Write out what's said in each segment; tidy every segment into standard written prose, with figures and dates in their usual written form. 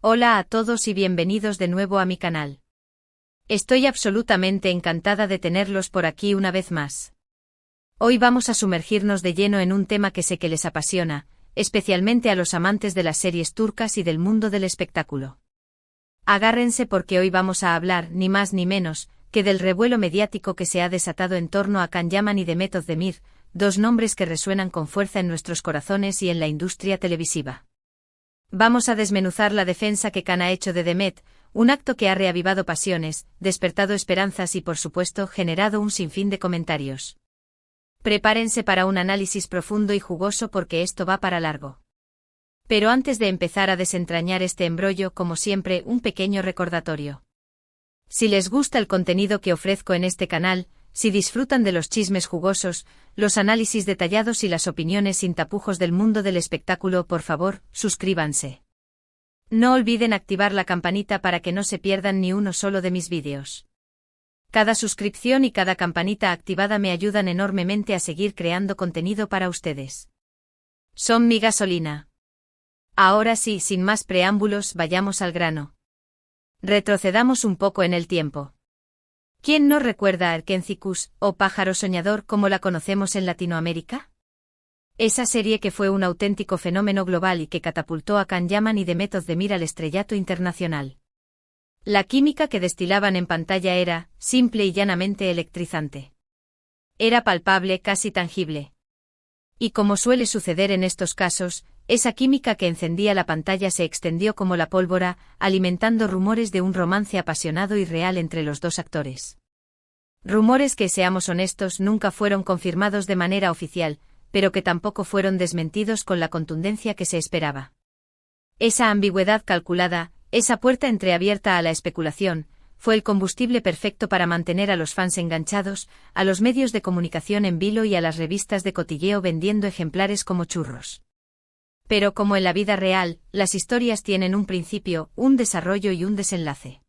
Hola a todos y bienvenidos de nuevo a mi canal. Estoy absolutamente encantada de tenerlos por aquí una vez más. Hoy vamos a sumergirnos de lleno en un tema que sé que les apasiona, especialmente a los amantes de las series turcas y del mundo del espectáculo. Agárrense porque hoy vamos a hablar, ni más ni menos, que del revuelo mediático que se ha desatado en torno a Can Yaman y Demet Özdemir, dos nombres que resuenan con fuerza en nuestros corazones y en la industria televisiva. Vamos a desmenuzar la defensa que Can ha hecho de Demet, un acto que ha reavivado pasiones, despertado esperanzas y por supuesto generado un sinfín de comentarios. Prepárense para un análisis profundo y jugoso porque esto va para largo. Pero antes de empezar a desentrañar este embrollo, como siempre, un pequeño recordatorio. Si les gusta el contenido que ofrezco en este canal, si disfrutan de los chismes jugosos, los análisis detallados y las opiniones sin tapujos del mundo del espectáculo, por favor, suscríbanse. No olviden activar la campanita para que no se pierdan ni uno solo de mis vídeos. Cada suscripción y cada campanita activada me ayudan enormemente a seguir creando contenido para ustedes. Son mi gasolina. Ahora sí, sin más preámbulos, vayamos al grano. Retrocedamos un poco en el tiempo. ¿Quién no recuerda a Erkencikus, o Pájaro Soñador como la conocemos en Latinoamérica? Esa serie que fue un auténtico fenómeno global y que catapultó a Can Yaman y Demet Özdemir al estrellato internacional. La química que destilaban en pantalla era, simple y llanamente, electrizante. Era palpable, casi tangible. Y como suele suceder en estos casos, esa química que encendía la pantalla se extendió como la pólvora, alimentando rumores de un romance apasionado y real entre los dos actores. Rumores que, seamos honestos, nunca fueron confirmados de manera oficial, pero que tampoco fueron desmentidos con la contundencia que se esperaba. Esa ambigüedad calculada, esa puerta entreabierta a la especulación, fue el combustible perfecto para mantener a los fans enganchados, a los medios de comunicación en vilo y a las revistas de cotilleo vendiendo ejemplares como churros. Pero como en la vida real, las historias tienen un principio, un desarrollo y un desenlace.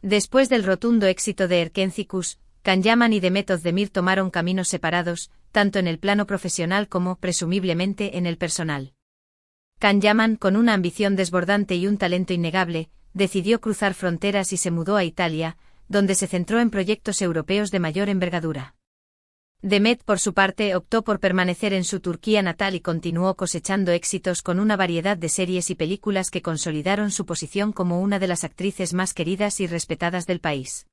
Después del rotundo éxito de Erkencikus, Can Yaman y Demet Özdemir tomaron caminos separados, tanto en el plano profesional como, presumiblemente, en el personal. Can Yaman, con una ambición desbordante y un talento innegable, decidió cruzar fronteras y se mudó a Italia, donde se centró en proyectos europeos de mayor envergadura. Demet, por su parte, optó por permanecer en su Turquía natal y continuó cosechando éxitos con una variedad de series y películas que consolidaron su posición como una de las actrices más queridas y respetadas del país.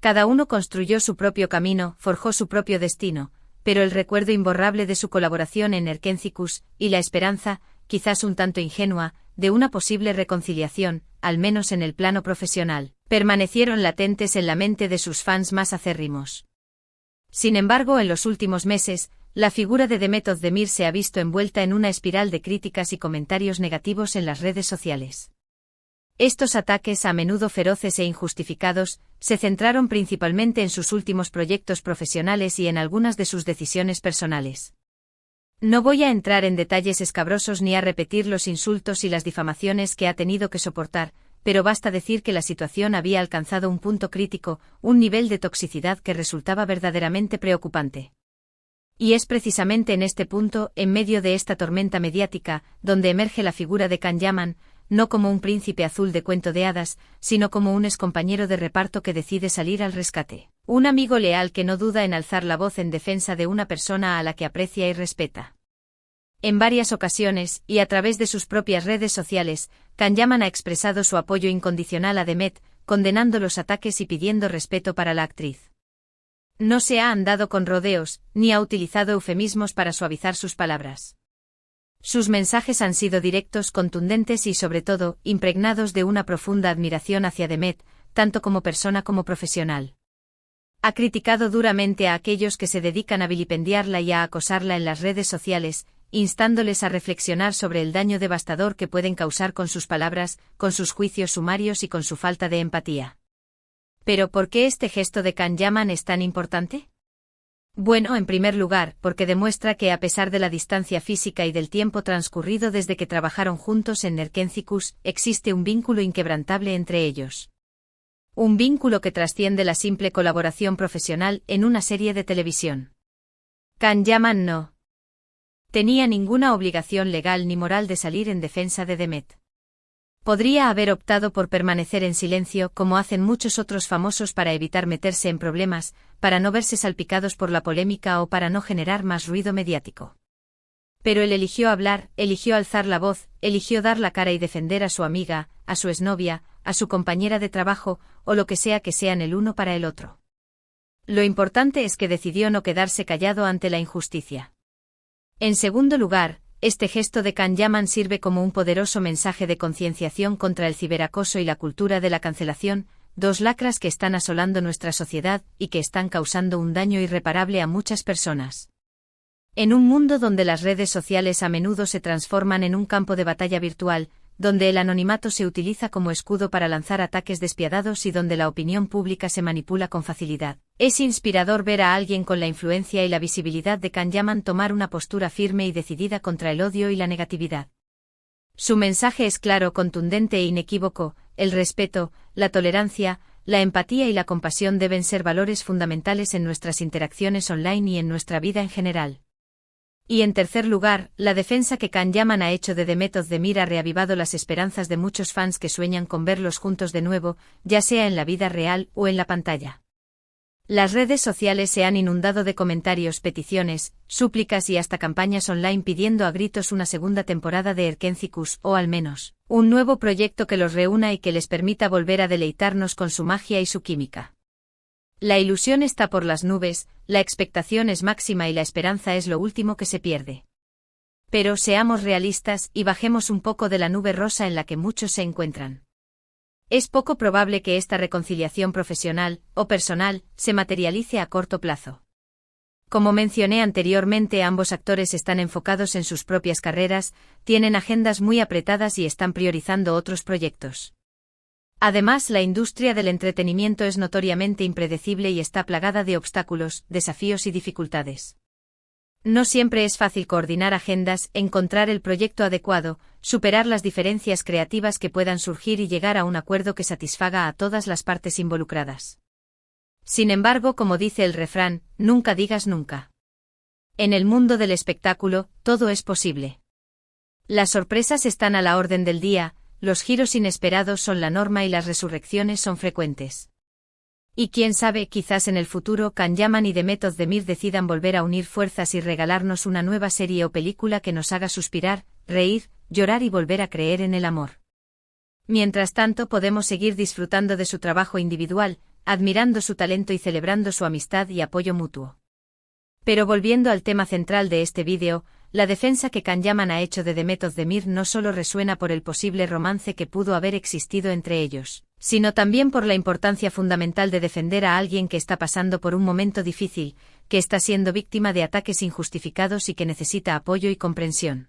Cada uno construyó su propio camino, forjó su propio destino, pero el recuerdo imborrable de su colaboración en Erkencikus, y la esperanza, quizás un tanto ingenua, de una posible reconciliación, al menos en el plano profesional, permanecieron latentes en la mente de sus fans más acérrimos. Sin embargo, en los últimos meses, la figura de Demet Özdemir se ha visto envuelta en una espiral de críticas y comentarios negativos en las redes sociales. Estos ataques, a menudo feroces e injustificados, se centraron principalmente en sus últimos proyectos profesionales y en algunas de sus decisiones personales. No voy a entrar en detalles escabrosos ni a repetir los insultos y las difamaciones que ha tenido que soportar, pero basta decir que la situación había alcanzado un punto crítico, un nivel de toxicidad que resultaba verdaderamente preocupante. Y es precisamente en este punto, en medio de esta tormenta mediática, donde emerge la figura de Can Yaman, no como un príncipe azul de cuento de hadas, sino como un excompañero de reparto que decide salir al rescate. Un amigo leal que no duda en alzar la voz en defensa de una persona a la que aprecia y respeta. En varias ocasiones, y a través de sus propias redes sociales, Can Yaman ha expresado su apoyo incondicional a Demet, condenando los ataques y pidiendo respeto para la actriz. No se ha andado con rodeos, ni ha utilizado eufemismos para suavizar sus palabras. Sus mensajes han sido directos, contundentes y, sobre todo, impregnados de una profunda admiración hacia Demet, tanto como persona como profesional. Ha criticado duramente a aquellos que se dedican a vilipendiarla y a acosarla en las redes sociales, instándoles a reflexionar sobre el daño devastador que pueden causar con sus palabras, con sus juicios sumarios y con su falta de empatía. ¿Pero por qué este gesto de Can Yaman es tan importante? Bueno, en primer lugar, porque demuestra que a pesar de la distancia física y del tiempo transcurrido desde que trabajaron juntos en Erkencikus, existe un vínculo inquebrantable entre ellos. Un vínculo que trasciende la simple colaboración profesional en una serie de televisión. Can Yaman no tenía ninguna obligación legal ni moral de salir en defensa de Demet. Podría haber optado por permanecer en silencio como hacen muchos otros famosos para evitar meterse en problemas, para no verse salpicados por la polémica o para no generar más ruido mediático. Pero él eligió hablar, eligió alzar la voz, eligió dar la cara y defender a su amiga, a su exnovia, a su compañera de trabajo, o lo que sean el uno para el otro. Lo importante es que decidió no quedarse callado ante la injusticia. En segundo lugar, este gesto de Can Yaman sirve como un poderoso mensaje de concienciación contra el ciberacoso y la cultura de la cancelación, dos lacras que están asolando nuestra sociedad y que están causando un daño irreparable a muchas personas. En un mundo donde las redes sociales a menudo se transforman en un campo de batalla virtual, donde el anonimato se utiliza como escudo para lanzar ataques despiadados y donde la opinión pública se manipula con facilidad, es inspirador ver a alguien con la influencia y la visibilidad de Can Yaman tomar una postura firme y decidida contra el odio y la negatividad. Su mensaje es claro, contundente e inequívoco: el respeto, la tolerancia, la empatía y la compasión deben ser valores fundamentales en nuestras interacciones online y en nuestra vida en general. Y en tercer lugar, la defensa que Can Yaman ha hecho de Demet Özdemir ha reavivado las esperanzas de muchos fans que sueñan con verlos juntos de nuevo, ya sea en la vida real o en la pantalla. Las redes sociales se han inundado de comentarios, peticiones, súplicas y hasta campañas online pidiendo a gritos una segunda temporada de Erkenzikuz, o al menos, un nuevo proyecto que los reúna y que les permita volver a deleitarnos con su magia y su química. La ilusión está por las nubes, la expectación es máxima y la esperanza es lo último que se pierde. Pero seamos realistas y bajemos un poco de la nube rosa en la que muchos se encuentran. Es poco probable que esta reconciliación profesional o personal se materialice a corto plazo. Como mencioné anteriormente, ambos actores están enfocados en sus propias carreras, tienen agendas muy apretadas y están priorizando otros proyectos. Además, la industria del entretenimiento es notoriamente impredecible y está plagada de obstáculos, desafíos y dificultades. No siempre es fácil coordinar agendas, encontrar el proyecto adecuado, superar las diferencias creativas que puedan surgir y llegar a un acuerdo que satisfaga a todas las partes involucradas. Sin embargo, como dice el refrán, nunca digas nunca. En el mundo del espectáculo, todo es posible. Las sorpresas están a la orden del día, los giros inesperados son la norma y las resurrecciones son frecuentes. Y quién sabe, quizás en el futuro Can Yaman y Demet Özdemir decidan volver a unir fuerzas y regalarnos una nueva serie o película que nos haga suspirar, reír, llorar y volver a creer en el amor. Mientras tanto, podemos seguir disfrutando de su trabajo individual, admirando su talento y celebrando su amistad y apoyo mutuo. Pero volviendo al tema central de este vídeo, la defensa que Can Yaman ha hecho de Demet Özdemir no solo resuena por el posible romance que pudo haber existido entre ellos, sino también por la importancia fundamental de defender a alguien que está pasando por un momento difícil, que está siendo víctima de ataques injustificados y que necesita apoyo y comprensión.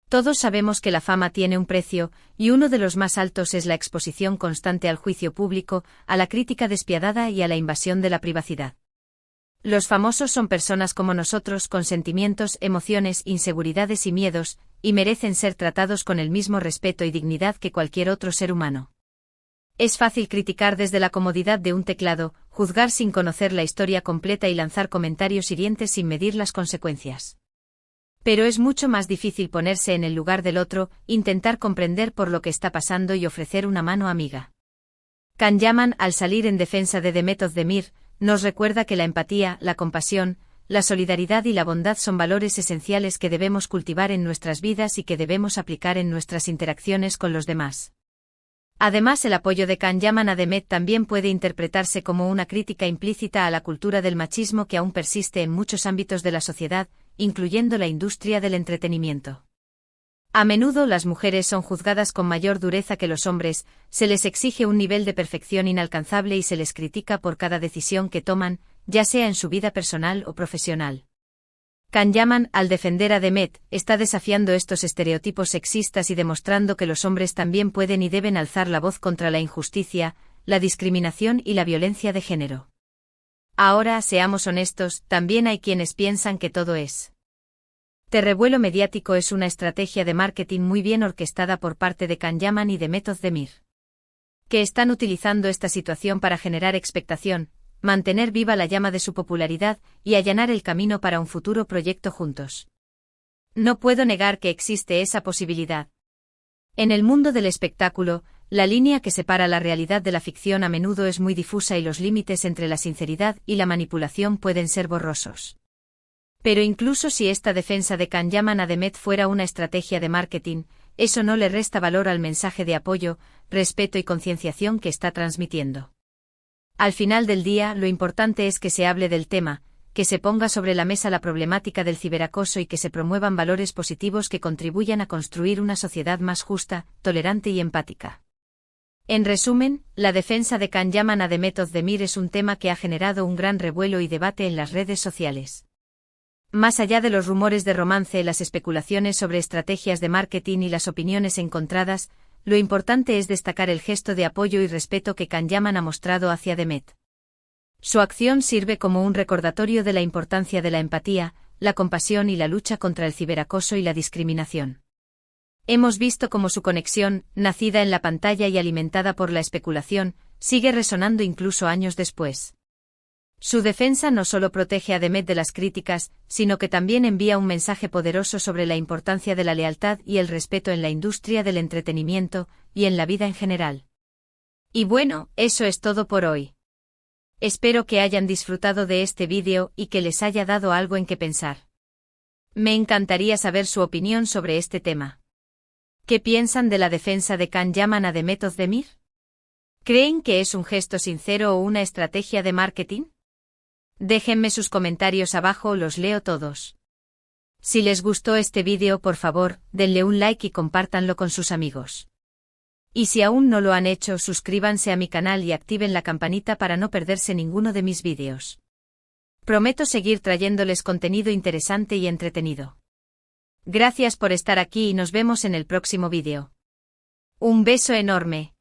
Todos sabemos que la fama tiene un precio, y uno de los más altos es la exposición constante al juicio público, a la crítica despiadada y a la invasión de la privacidad. Los famosos son personas como nosotros, con sentimientos, emociones, inseguridades y miedos, y merecen ser tratados con el mismo respeto y dignidad que cualquier otro ser humano. Es fácil criticar desde la comodidad de un teclado, juzgar sin conocer la historia completa y lanzar comentarios hirientes sin medir las consecuencias. Pero es mucho más difícil ponerse en el lugar del otro, intentar comprender por lo que está pasando y ofrecer una mano amiga. Can Yaman, al salir en defensa de Demet Özdemir, nos recuerda que la empatía, la compasión, la solidaridad y la bondad son valores esenciales que debemos cultivar en nuestras vidas y que debemos aplicar en nuestras interacciones con los demás. Además, el apoyo de Can Yaman a Demet también puede interpretarse como una crítica implícita a la cultura del machismo que aún persiste en muchos ámbitos de la sociedad, incluyendo la industria del entretenimiento. A menudo las mujeres son juzgadas con mayor dureza que los hombres, se les exige un nivel de perfección inalcanzable y se les critica por cada decisión que toman, ya sea en su vida personal o profesional. Can Yaman, al defender a Demet, está desafiando estos estereotipos sexistas y demostrando que los hombres también pueden y deben alzar la voz contra la injusticia, la discriminación y la violencia de género. Ahora, seamos honestos, también hay quienes piensan que todo es revuelo mediático. Es una estrategia de marketing muy bien orquestada por parte de Can Yaman y Demet Özdemir, que están utilizando esta situación para generar expectación, mantener viva la llama de su popularidad y allanar el camino para un futuro proyecto juntos. No puedo negar que existe esa posibilidad. En el mundo del espectáculo, la línea que separa la realidad de la ficción a menudo es muy difusa y los límites entre la sinceridad y la manipulación pueden ser borrosos. Pero incluso si esta defensa de Kanyaman Ademet fuera una estrategia de marketing, eso no le resta valor al mensaje de apoyo, respeto y concienciación que está transmitiendo. Al final del día, lo importante es que se hable del tema, que se ponga sobre la mesa la problemática del ciberacoso y que se promuevan valores positivos que contribuyan a construir una sociedad más justa, tolerante y empática. En resumen, la defensa de Kanyaman Ademet Özdemir es un tema que ha generado un gran revuelo y debate en las redes sociales. Más allá de los rumores de romance, las especulaciones sobre estrategias de marketing y las opiniones encontradas, lo importante es destacar el gesto de apoyo y respeto que Kanyaman ha mostrado hacia Ademet. Su acción sirve como un recordatorio de la importancia de la empatía, la compasión y la lucha contra el ciberacoso y la discriminación. Hemos visto cómo su conexión, nacida en la pantalla y alimentada por la especulación, sigue resonando incluso años después. Su defensa no solo protege a Ademet de las críticas, sino que también envía un mensaje poderoso sobre la importancia de la lealtad y el respeto en la industria del entretenimiento, y en la vida en general. Y bueno, eso es todo por hoy. Espero que hayan disfrutado de este vídeo y que les haya dado algo en que pensar. Me encantaría saber su opinión sobre este tema. ¿Qué piensan de la defensa de Kanyaman Ademet Özdemir? ¿Creen que es un gesto sincero o una estrategia de marketing? Déjenme sus comentarios abajo, los leo todos. Si les gustó este vídeo, por favor, denle un like y compártanlo con sus amigos. Y si aún no lo han hecho, suscríbanse a mi canal y activen la campanita para no perderse ninguno de mis vídeos. Prometo seguir trayéndoles contenido interesante y entretenido. Gracias por estar aquí y nos vemos en el próximo vídeo. Un beso enorme.